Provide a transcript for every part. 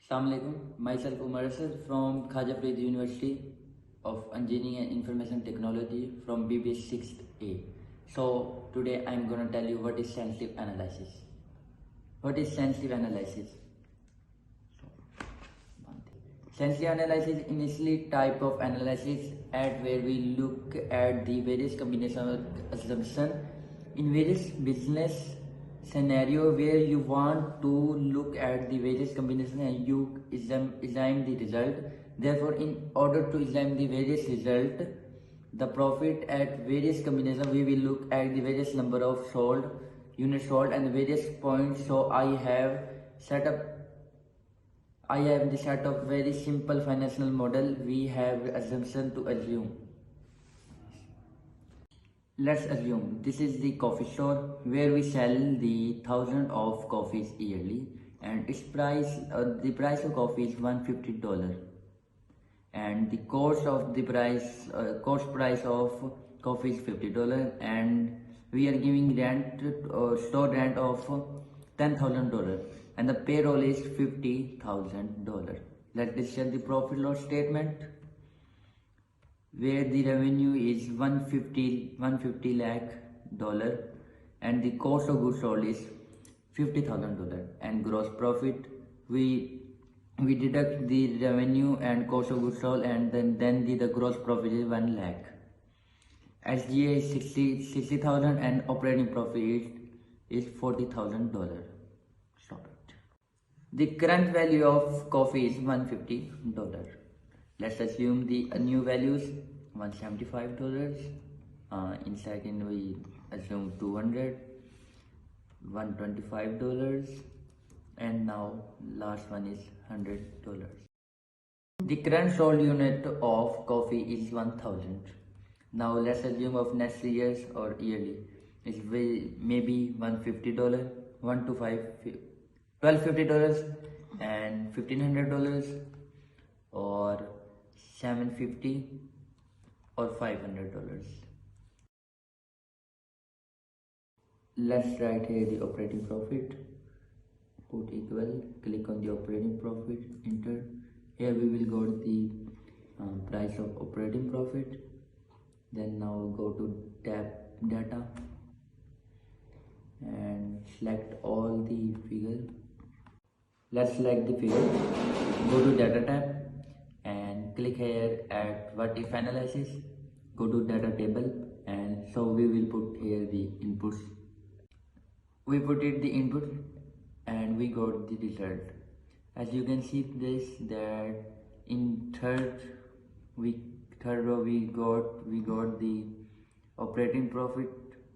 Assalamu alaikum. Myself Umar Arshad from Khaja University of Engineering and Information Technology from BBS 6th A. So today I'm going to tell you what is sensitive analysis. What is sensitive analysis? Sensitive analysis is initially type of analysis at where we look at the various combination of assumption in various business scenario where you want to look at the various combination and you examine the result. Therefore, in order to examine the various result, the profit at various combination, we will look at the various number of sold, units sold and various points. So I have the set of very simple financial model. We have assumption to assume. Let's assume this is the coffee store where we sell the thousands of coffees yearly, and its price, the price of coffee is $150, and the cost of the price, cost price of coffee is $50, and we are giving rent, store rent of $10,000, and the payroll is $50,000. Let's discuss the profit loss statement, where the revenue is 150 lakh dollar and the cost of goods sold is $50,000, and gross profit, we deduct the revenue and cost of goods sold, and then the gross profit is 1 lakh. SGA is 60,000 and operating profit is $40,000. Stop it. The current value of coffee is $150. Let's assume the new values $175. In second we assume 200, $125, and now last one is $100. The current sold unit of coffee is 1,000. Now let's assume of next years or yearly is maybe $150, $1,250 and $1,500 or $750 or $500. Let's write here the operating profit, put equal, click on the operating profit, enter. Here we will go to the price of operating profit. Then now go to tab data and select all the figure. Let's select the figure, go to data tab and click here at what if analysis, go to data table, and so we will put here the inputs. We put it the input and we got the result. As you can see this, that in third row we got the operating profit,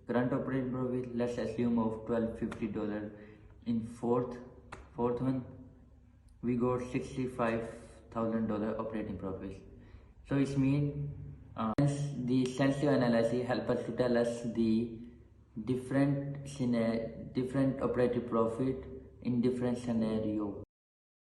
current operating profit, let's assume of $1,250. In fourth one we got $65,000 operating profit. So it means the sensitive analysis help us to tell us the different operating profit in different scenario.